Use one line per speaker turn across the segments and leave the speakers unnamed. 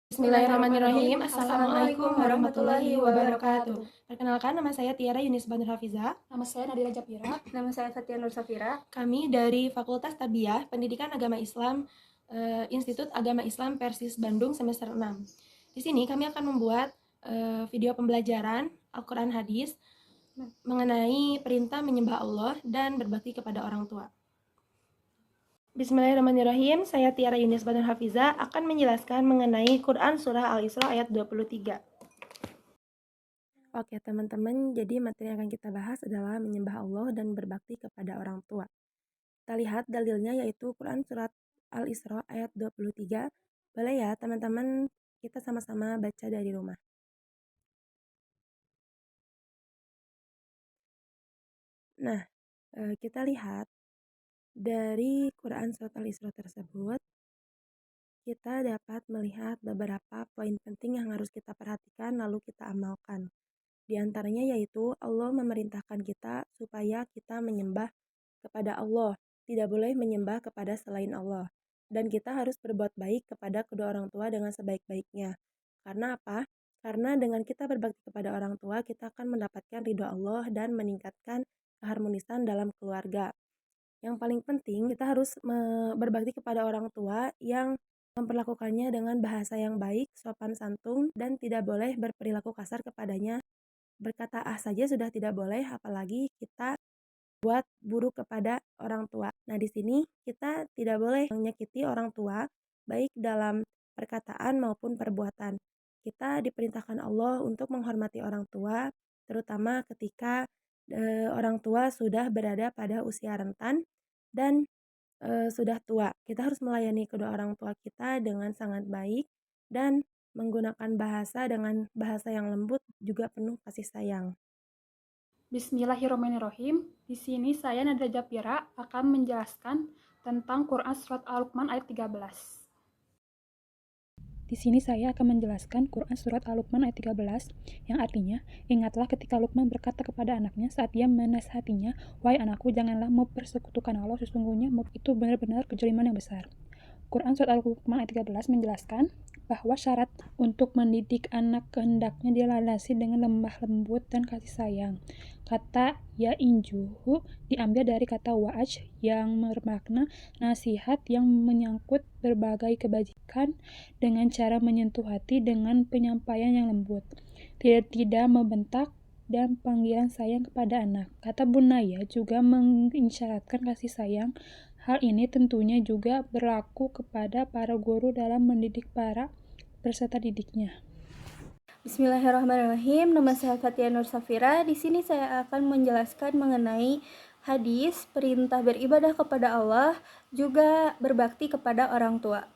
Bismillahirrahmanirrahim. Assalamualaikum warahmatullahi wabarakatuh. Perkenalkan, nama saya Tiara Yunis Banur Hafiza.
Nama saya Nadira Japira.
Nama saya Fatia Nur Safira.
Kami dari Fakultas Tarbiyah Pendidikan Agama Islam Institut Agama Islam Persis Bandung semester 6. Di sini kami akan membuat video pembelajaran Al-Quran Hadis mengenai perintah menyembah Allah dan berbakti kepada orang tua. Bismillahirrahmanirrahim. Saya Tiara Yunis Banur Hafiza akan menjelaskan mengenai Quran Surah Al-Isra ayat 23. Oke teman-teman, jadi materi yang akan kita bahas adalah menyembah Allah dan berbakti kepada orang tua. Kita lihat dalilnya yaitu Quran Surat Al-Isra ayat 23. Boleh ya teman-teman, kita sama-sama baca dari rumah. Nah, kita lihat dari Quran Surat Al-Isra tersebut, kita dapat melihat beberapa poin penting yang harus kita perhatikan lalu kita amalkan. Di antaranya yaitu Allah memerintahkan kita supaya kita menyembah kepada Allah, tidak boleh menyembah kepada selain Allah. Dan kita harus berbuat baik kepada kedua orang tua dengan sebaik-baiknya. Karena apa? Karena dengan kita berbakti kepada orang tua, kita akan mendapatkan ridho Allah dan meningkatkan keharmonisan dalam keluarga. Yang paling penting, kita harus berbakti kepada orang tua yang memperlakukannya dengan bahasa yang baik, sopan santun, dan tidak boleh berperilaku kasar kepadanya. Berkata ah saja sudah tidak boleh, apalagi kita buat buruk kepada orang tua. Nah, di sini kita tidak boleh menyakiti orang tua, baik dalam perkataan maupun perbuatan. Kita diperintahkan Allah untuk menghormati orang tua, terutama ketika orang tua sudah berada pada usia rentan dan sudah tua. Kita harus melayani kedua orang tua kita dengan sangat baik dan menggunakan bahasa dengan bahasa yang lembut juga penuh kasih sayang.
Bismillahirrahmanirrahim. Di sini saya Nadira Japira akan menjelaskan tentang Quran Surat Al-Luqman ayat 13. Di sini saya akan menjelaskan Quran Surat Al-Luqman ayat 13 yang artinya, ingatlah ketika Luqman berkata kepada anaknya saat dia menasihatinya, wahai anakku, janganlah mempersekutukan Allah, sesungguhnya itu benar-benar kezaliman yang besar. Quran Surat Al-Luqman ayat 13 menjelaskan bahwa syarat untuk mendidik anak hendaknya dilandasi dengan lemah lembut dan kasih sayang. Kata ya injuhu diambil dari kata wa'aj yang bermakna nasihat yang menyangkut berbagai kebajikan dengan cara menyentuh hati dengan penyampaian yang lembut, tidak membentak, dan panggilan sayang kepada anak. Kata bunaya juga mengisyaratkan kasih sayang. Hal ini tentunya juga berlaku kepada para guru dalam mendidik para peserta didiknya.
Bismillahirrahmanirrahim. Nama saya Fatia Nur Safira. Di sini saya akan menjelaskan mengenai hadis perintah beribadah kepada Allah, juga berbakti kepada orang tua.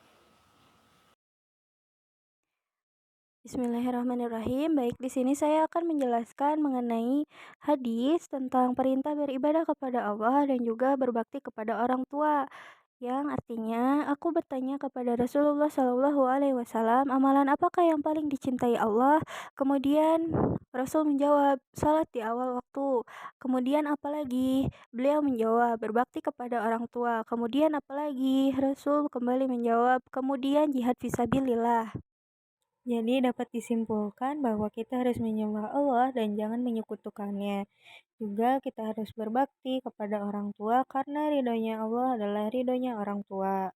Bismillahirrahmanirrahim. Baik, di sini saya akan menjelaskan mengenai hadis tentang perintah beribadah kepada Allah dan juga berbakti kepada orang tua. Yang artinya, aku bertanya kepada Rasulullah Shallallahu Alaihi Wasallam, amalan apakah yang paling dicintai Allah? Kemudian Rasul menjawab, salat di awal waktu. Kemudian apalagi? Beliau menjawab, berbakti kepada orang tua. Kemudian apalagi? Rasul kembali menjawab, kemudian jihad fisabilillah. Jadi dapat disimpulkan bahwa kita harus menyembah Allah dan jangan menyekutukannya. Juga kita harus berbakti kepada orang tua karena ridhonya Allah adalah ridhonya orang tua.